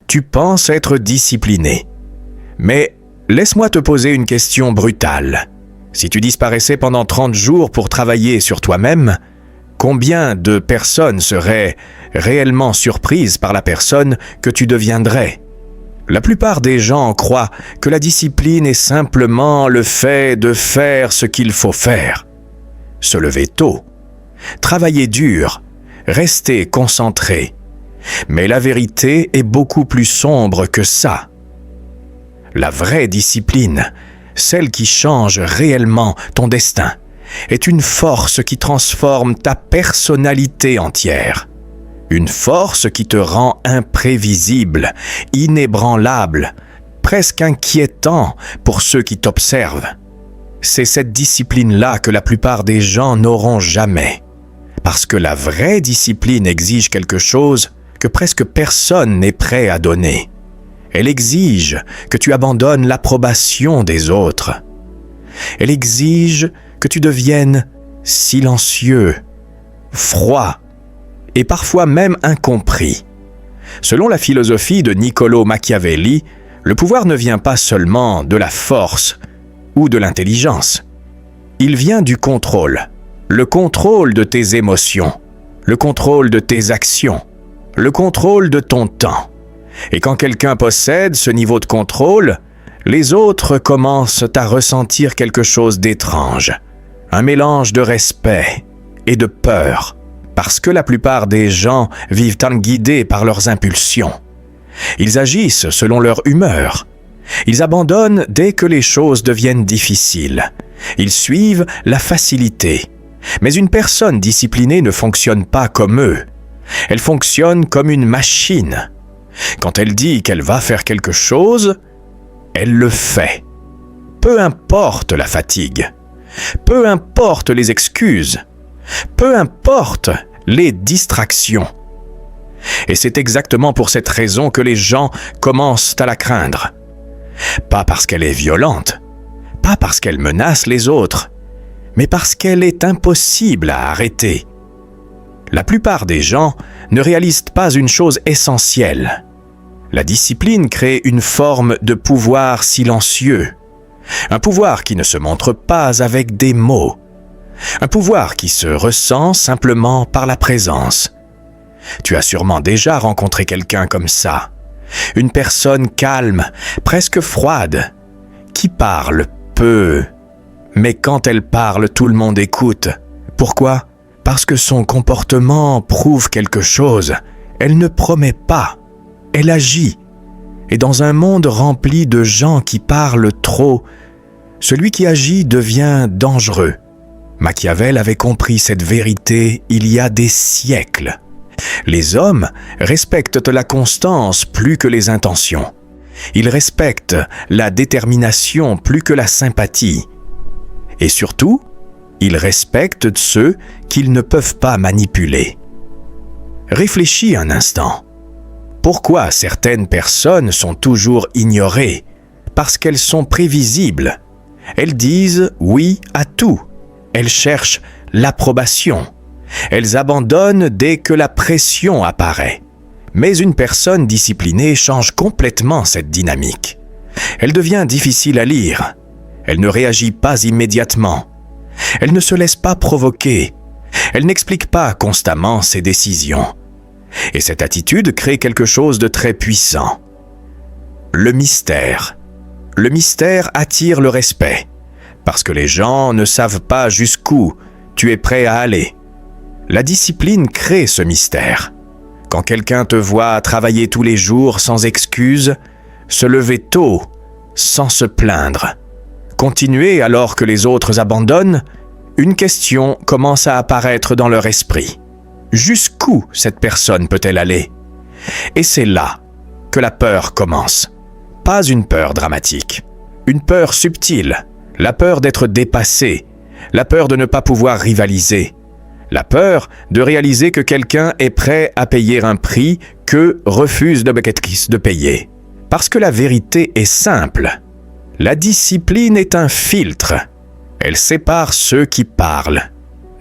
tu penses être discipliné. Mais laisse-moi te poser une question brutale. Si tu disparaissais pendant 30 jours pour travailler sur toi-même, combien de personnes seraient réellement surprises par la personne que tu deviendrais? La plupart des gens croient que la discipline est simplement le fait de faire ce qu'il faut faire. Se lever tôt, travailler dur, rester concentré. Mais la vérité est beaucoup plus sombre que ça. La vraie discipline, celle qui change réellement ton destin, est une force qui transforme ta personnalité entière. Une force qui te rend imprévisible, inébranlable, presque inquiétant pour ceux qui t'observent. C'est cette discipline-là que la plupart des gens n'auront jamais. Parce que la vraie discipline exige quelque chose que presque personne n'est prêt à donner. Elle exige que tu abandonnes l'approbation des autres. Elle exige que tu deviennes silencieux, froid et parfois même incompris. Selon la philosophie de Niccolò Machiavelli, le pouvoir ne vient pas seulement de la force ou de l'intelligence. Il vient du contrôle. Le contrôle de tes émotions, le contrôle de tes actions, le contrôle de ton temps. Et quand quelqu'un possède ce niveau de contrôle, les autres commencent à ressentir quelque chose d'étrange, un mélange de respect et de peur, parce que la plupart des gens vivent guidés par leurs impulsions. Ils agissent selon leur humeur. Ils abandonnent dès que les choses deviennent difficiles. Ils suivent la facilité. Mais une personne disciplinée ne fonctionne pas comme eux. Elle fonctionne comme une machine. Quand elle dit qu'elle va faire quelque chose, elle le fait. Peu importe la fatigue, peu importe les excuses, peu importe les distractions. Et c'est exactement pour cette raison que les gens commencent à la craindre. Pas parce qu'elle est violente, pas parce qu'elle menace les autres, mais parce qu'elle est impossible à arrêter. La plupart des gens ne réalisent pas une chose essentielle. La discipline crée une forme de pouvoir silencieux, un pouvoir qui ne se montre pas avec des mots, un pouvoir qui se ressent simplement par la présence. Tu as sûrement déjà rencontré quelqu'un comme ça, une personne calme, presque froide, qui parle peu. Mais quand elle parle, tout le monde écoute. Pourquoi? Parce que son comportement prouve quelque chose. Elle ne promet pas. Elle agit. Et dans un monde rempli de gens qui parlent trop, celui qui agit devient dangereux. Machiavel avait compris cette vérité il y a des siècles. Les hommes respectent la constance plus que les intentions. Ils respectent la détermination plus que la sympathie. Et surtout, ils respectent ceux qu'ils ne peuvent pas manipuler. Réfléchis un instant. Pourquoi certaines personnes sont toujours ignorées? Parce qu'elles sont prévisibles. Elles disent oui à tout. Elles cherchent l'approbation. Elles abandonnent dès que la pression apparaît. Mais une personne disciplinée change complètement cette dynamique. Elle devient difficile à lire. Elle ne réagit pas immédiatement. Elle ne se laisse pas provoquer. Elle n'explique pas constamment ses décisions. Et cette attitude crée quelque chose de très puissant. Le mystère. Le mystère attire le respect, parce que les gens ne savent pas jusqu'où tu es prêt à aller. La discipline crée ce mystère. Quand quelqu'un te voit travailler tous les jours sans excuse, se lever tôt, sans se plaindre, continuer alors que les autres abandonnent, une question commence à apparaître dans leur esprit. Jusqu'où cette personne peut-elle aller? Et c'est là que la peur commence. Pas une peur dramatique, une peur subtile, la peur d'être dépassé, la peur de ne pas pouvoir rivaliser, la peur de réaliser que quelqu'un est prêt à payer un prix que refuse de payer. Parce que la vérité est simple. La discipline est un filtre. Elle sépare ceux qui parlent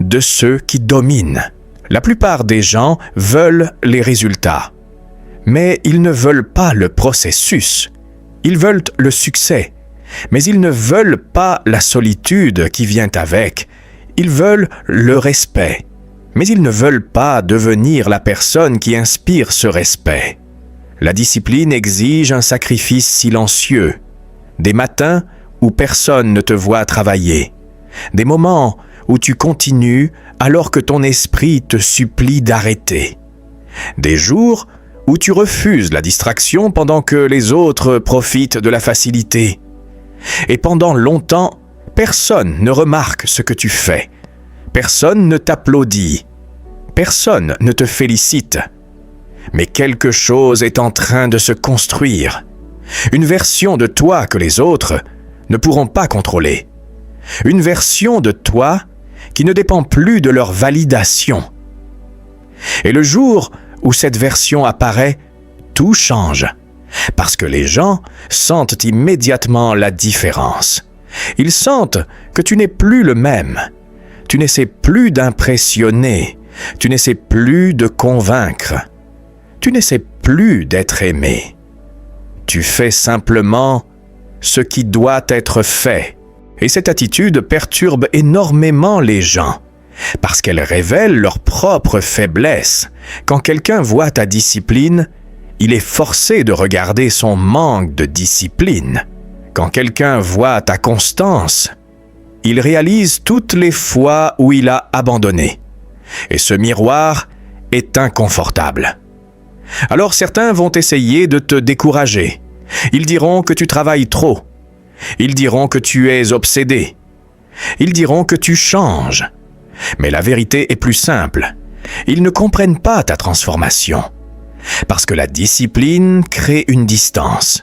de ceux qui dominent. La plupart des gens veulent les résultats. mais ils ne veulent pas le processus. Ils veulent le succès, mais ils ne veulent pas la solitude qui vient avec. Ils veulent le respect, mais ils ne veulent pas devenir la personne qui inspire ce respect. La discipline exige un sacrifice silencieux, des matins où personne ne te voit travailler, des moments où tu continues alors que ton esprit te supplie d'arrêter, des jours où tu refuses la distraction pendant que les autres profitent de la facilité. Et pendant longtemps, personne ne remarque ce que tu fais, personne ne t'applaudit, personne ne te félicite. Mais quelque chose est en train de se construire, une version de toi que les autres ne pourront pas contrôler, une version de toi qui ne dépend plus de leur validation. Et le jour où cette version apparaît, tout change, parce que les gens sentent immédiatement la différence. Ils sentent que tu n'es plus le même, tu n'essaies plus d'impressionner, tu n'essaies plus de convaincre, tu n'essaies plus d'être aimé. Tu fais simplement ce qui doit être fait. Et cette attitude perturbe énormément les gens, parce qu'elle révèle leur propre faiblesse. Quand quelqu'un voit ta discipline, il est forcé de regarder son manque de discipline. Quand quelqu'un voit ta constance, il réalise toutes les fois où il a abandonné. Et ce miroir est inconfortable. Alors certains vont essayer de te décourager. Ils diront que tu travailles trop. Ils diront que tu es obsédé. Ils diront que tu changes. Mais la vérité est plus simple. Ils ne comprennent pas ta transformation. Parce que la discipline crée une distance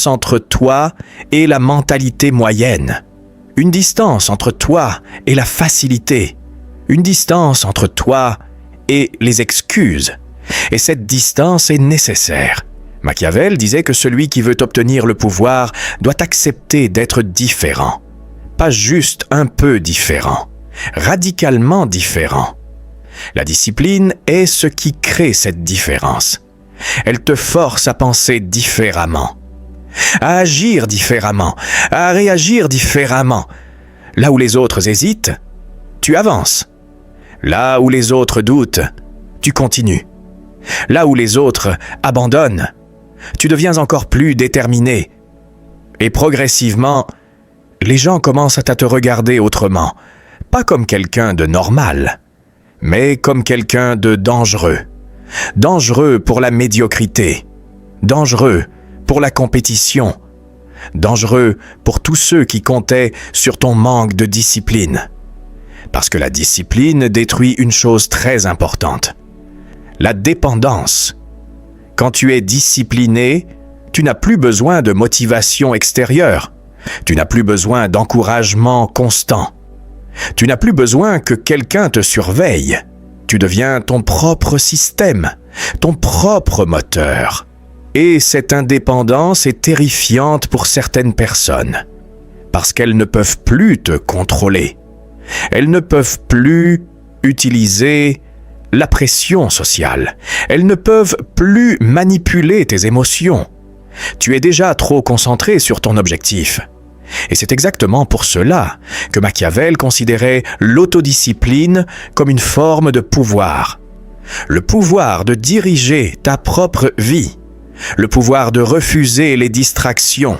entre toi et la mentalité moyenne, une distance entre toi et la facilité, une distance entre toi et les excuses. Et cette distance est nécessaire. Machiavel disait que celui qui veut obtenir le pouvoir doit accepter d'être différent. Pas juste un peu différent, radicalement différent. La discipline est ce qui crée cette différence. Elle te force à penser différemment, à agir différemment, à réagir différemment. Là où les autres hésitent, tu avances. Là où les autres doutent, tu continues. Là où les autres abandonnent, tu deviens encore plus déterminé. Et progressivement, les gens commencent à te regarder autrement, pas comme quelqu'un de normal, mais comme quelqu'un de dangereux. Dangereux pour la médiocrité, dangereux pour la compétition, dangereux pour tous ceux qui comptaient sur ton manque de discipline. Parce que la discipline détruit une chose très importante, la dépendance. Quand tu es discipliné, tu n'as plus besoin de motivation extérieure. Tu n'as plus besoin d'encouragement constant. Tu n'as plus besoin que quelqu'un te surveille. Tu deviens ton propre système, ton propre moteur. Et cette indépendance est terrifiante pour certaines personnes, parce qu'elles ne peuvent plus te contrôler. Elles ne peuvent plus utiliser la pression sociale. Elles ne peuvent plus manipuler tes émotions. Tu es déjà trop concentré sur ton objectif. Et c'est exactement pour cela que Machiavel considérait l'autodiscipline comme une forme de pouvoir. Le pouvoir de diriger ta propre vie. Le pouvoir de refuser les distractions.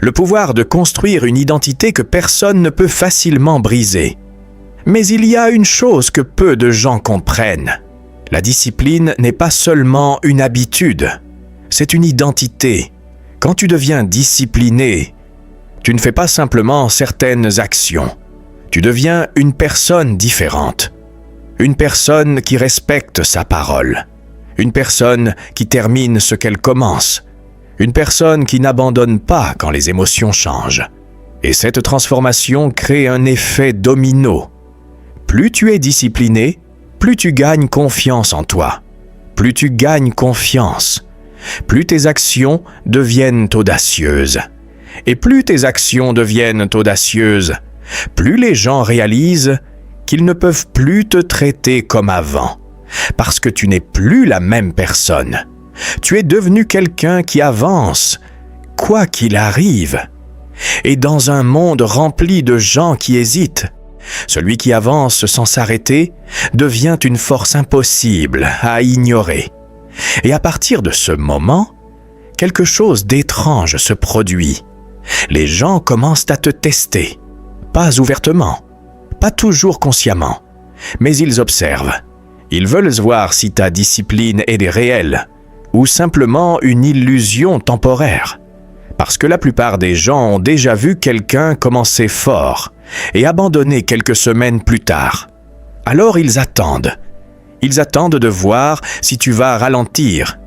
Le pouvoir de construire une identité que personne ne peut facilement briser. Mais il y a une chose que peu de gens comprennent. La discipline n'est pas seulement une habitude, c'est une identité. Quand tu deviens discipliné, tu ne fais pas simplement certaines actions. Tu deviens une personne différente. Une personne qui respecte sa parole. Une personne qui termine ce qu'elle commence. Une personne qui n'abandonne pas quand les émotions changent. Et cette transformation crée un effet domino. Plus tu es discipliné, plus tu gagnes confiance en toi. Plus tu gagnes confiance, plus tes actions deviennent audacieuses. Et plus tes actions deviennent audacieuses, plus les gens réalisent qu'ils ne peuvent plus te traiter comme avant, parce que tu n'es plus la même personne. Tu es devenu quelqu'un qui avance, quoi qu'il arrive. Et dans un monde rempli de gens qui hésitent, celui qui avance sans s'arrêter devient une force impossible à ignorer. Et à partir de ce moment, quelque chose d'étrange se produit. Les gens commencent à te tester, pas ouvertement, pas toujours consciemment, mais ils observent. Ils veulent voir si ta discipline est réelle ou simplement une illusion temporaire. Parce que la plupart des gens ont déjà vu quelqu'un commencer fort et abandonner quelques semaines plus tard. Alors ils attendent. Ils attendent de voir si tu vas ralentir.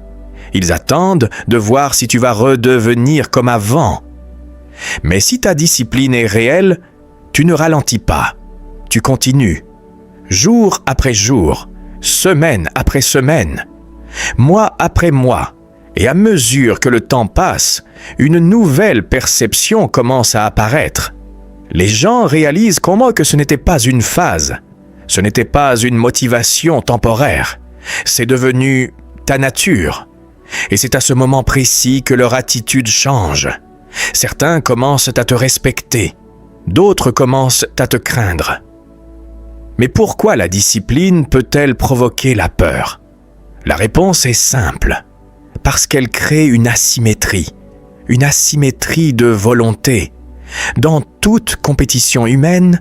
Ils attendent de voir si tu vas redevenir comme avant. Mais si ta discipline est réelle, tu ne ralentis pas. Tu continues. Jour après jour, semaine après semaine, mois après mois. Et à mesure que le temps passe, une nouvelle perception commence à apparaître. Les gens réalisent comment que ce n'était pas une phase, ce n'était pas une motivation temporaire, c'est devenu ta nature. Et c'est à ce moment précis que leur attitude change. Certains commencent à te respecter, d'autres commencent à te craindre. Mais pourquoi la discipline peut-elle provoquer la peur? La réponse est simple. Parce qu'elle crée une asymétrie de volonté. Dans toute compétition humaine,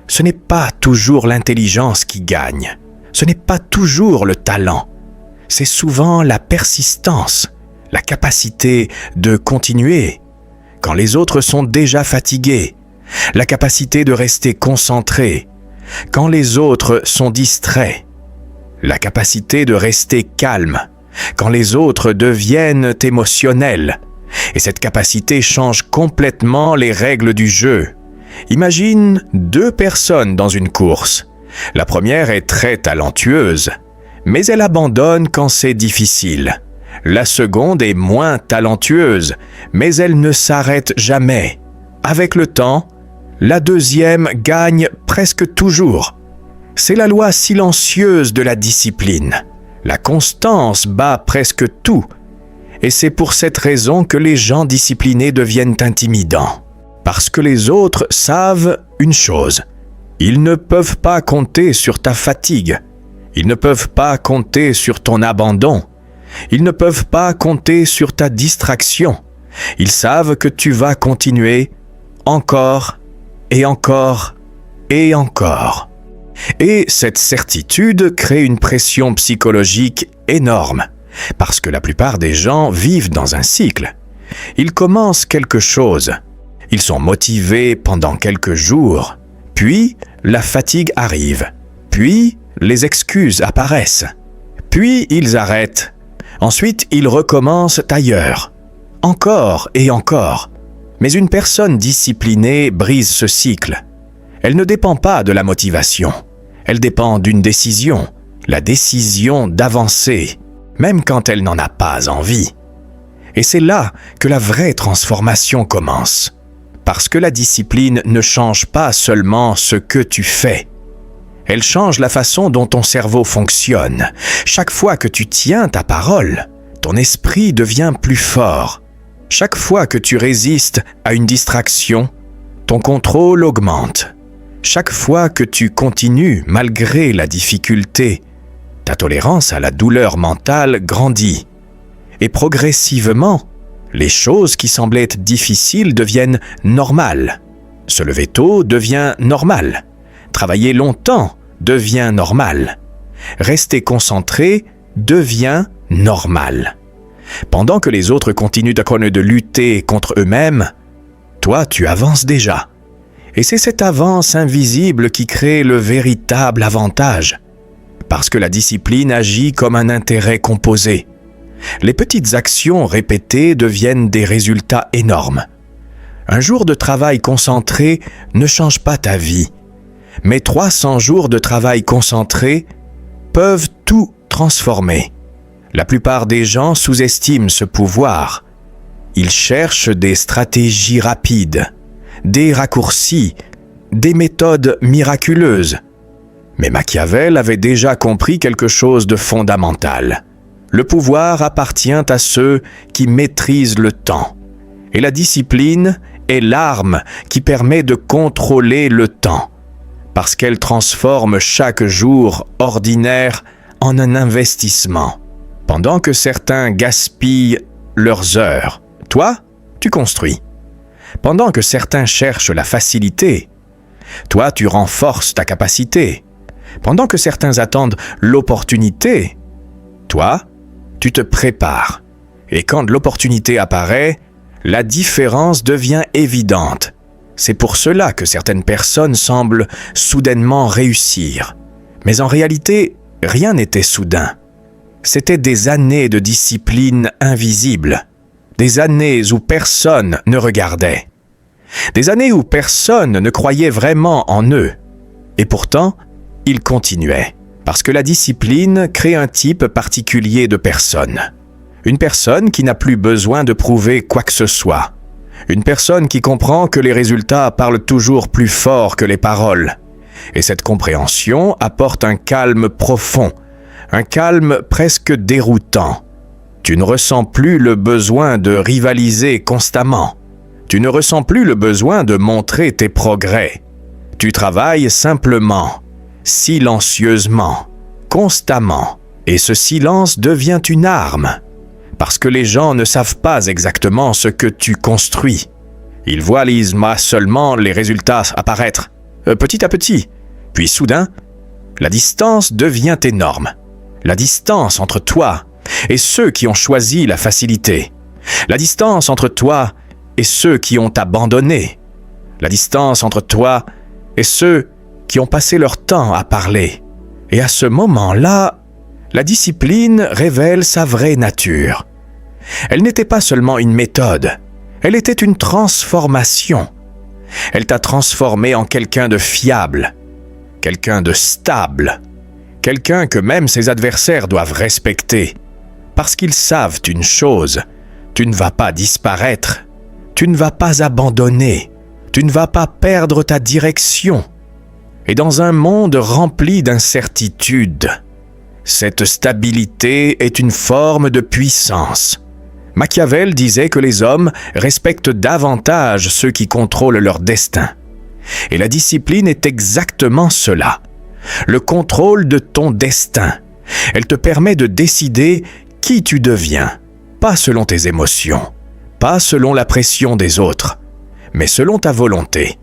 ce n'est pas toujours l'intelligence qui gagne, ce n'est pas toujours le talent, c'est souvent la persistance, la capacité de continuer quand les autres sont déjà fatigués, la capacité de rester concentré quand les autres sont distraits, la capacité de rester calme quand les autres deviennent émotionnels. Et cette capacité change complètement les règles du jeu. Imagine 2 personnes dans une course. La première est très talentueuse, mais elle abandonne quand c'est difficile. La seconde est moins talentueuse, mais elle ne s'arrête jamais. Avec le temps, la deuxième gagne presque toujours. C'est la loi silencieuse de la discipline. La constance bat presque tout. Et c'est pour cette raison que les gens disciplinés deviennent intimidants. Parce que les autres savent une chose. Ils ne peuvent pas compter sur ta fatigue. Ils ne peuvent pas compter sur ton abandon. Ils ne peuvent pas compter sur ta distraction. Ils savent que tu vas continuer encore et encore et encore. Et cette certitude crée une pression psychologique énorme, parce que la plupart des gens vivent dans un cycle. Ils commencent quelque chose, ils sont motivés pendant quelques jours, puis la fatigue arrive, puis les excuses apparaissent, puis ils arrêtent, ensuite ils recommencent ailleurs, encore et encore. Mais une personne disciplinée brise ce cycle. Elle ne dépend pas de la motivation. Elle dépend d'une décision, la décision d'avancer, même quand elle n'en a pas envie. Et c'est là que la vraie transformation commence. Parce que la discipline ne change pas seulement ce que tu fais. Elle change la façon dont ton cerveau fonctionne. Chaque fois que tu tiens ta parole, ton esprit devient plus fort. Chaque fois que tu résistes à une distraction, ton contrôle augmente. Chaque fois que tu continues malgré la difficulté, ta tolérance à la douleur mentale grandit. Et progressivement, les choses qui semblaient être difficiles deviennent normales. Se lever tôt devient normal. Travailler longtemps devient normal. Rester concentré devient normal. Pendant que les autres continuent de lutter contre eux-mêmes, toi tu avances déjà. Et c'est cette avance invisible qui crée le véritable avantage. Parce que la discipline agit comme un intérêt composé. Les petites actions répétées deviennent des résultats énormes. Un jour de travail concentré ne change pas ta vie, mais 300 jours de travail concentré peuvent tout transformer. La plupart des gens sous-estiment ce pouvoir. Ils cherchent des stratégies rapides, des raccourcis, des méthodes miraculeuses. Mais Machiavel avait déjà compris quelque chose de fondamental. Le pouvoir appartient à ceux qui maîtrisent le temps. Et la discipline est l'arme qui permet de contrôler le temps, parce qu'elle transforme chaque jour ordinaire en un investissement. Pendant que certains gaspillent leurs heures, toi, tu construis. Pendant que certains cherchent la facilité, toi, tu renforces ta capacité. Pendant que certains attendent l'opportunité, toi, tu te prépares. Et quand l'opportunité apparaît, la différence devient évidente. C'est pour cela que certaines personnes semblent soudainement réussir. Mais en réalité, rien n'était soudain. C'était des années de discipline invisible. Des années où personne ne regardait. Des années où personne ne croyait vraiment en eux. Et pourtant, ils continuaient. Parce que la discipline crée un type particulier de personne. Une personne qui n'a plus besoin de prouver quoi que ce soit. Une personne qui comprend que les résultats parlent toujours plus fort que les paroles. Et cette compréhension apporte un calme profond, un calme presque déroutant. Tu ne ressens plus le besoin de rivaliser constamment. Tu ne ressens plus le besoin de montrer tes progrès. Tu travailles simplement, silencieusement, constamment. Et ce silence devient une arme. Parce que les gens ne savent pas exactement ce que tu construis. Ils voient seulement les résultats apparaître, petit à petit. Puis soudain, la distance devient énorme. La distance entre toi et ceux qui ont choisi la facilité. La distance entre toi et ceux qui ont abandonné. La distance entre toi et ceux qui ont passé leur temps à parler. Et à ce moment-là, la discipline révèle sa vraie nature. Elle n'était pas seulement une méthode, elle était une transformation. Elle t'a transformé en quelqu'un de fiable, quelqu'un de stable, quelqu'un que même ses adversaires doivent respecter. Parce qu'ils savent une chose, tu ne vas pas disparaître, tu ne vas pas abandonner, tu ne vas pas perdre ta direction. Et dans un monde rempli d'incertitudes, cette stabilité est une forme de puissance. Machiavel disait que les hommes respectent davantage ceux qui contrôlent leur destin. Et la discipline est exactement cela. Le contrôle de ton destin. Elle te permet de décider qui tu deviens, pas selon tes émotions, pas selon la pression des autres, mais selon ta volonté.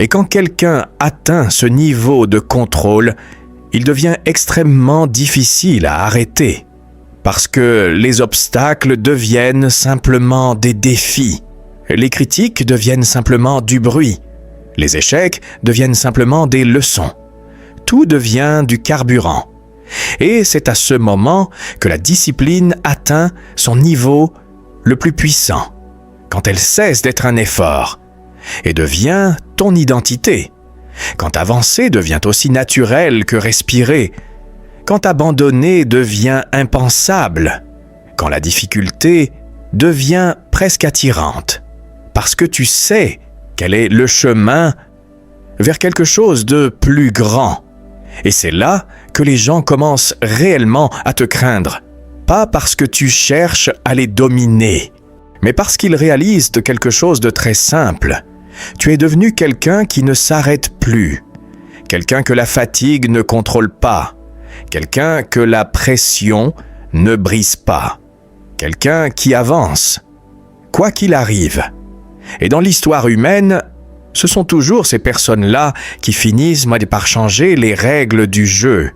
Et quand quelqu'un atteint ce niveau de contrôle, il devient extrêmement difficile à arrêter, parce que les obstacles deviennent simplement des défis, les critiques deviennent simplement du bruit, les échecs deviennent simplement des leçons. Tout devient du carburant. Et c'est à ce moment que la discipline atteint son niveau le plus puissant, quand elle cesse d'être un effort et devient ton identité. Quand avancer devient aussi naturel que respirer, quand abandonner devient impensable, quand la difficulté devient presque attirante, parce que tu sais quel est le chemin vers quelque chose de plus grand. Et c'est là que les gens commencent réellement à te craindre, pas parce que tu cherches à les dominer, mais parce qu'ils réalisent quelque chose de très simple. Tu es devenu quelqu'un qui ne s'arrête plus, quelqu'un que la fatigue ne contrôle pas, quelqu'un que la pression ne brise pas, quelqu'un qui avance, quoi qu'il arrive. Et dans l'histoire humaine, ce sont toujours ces personnes-là qui finissent par changer les règles du jeu,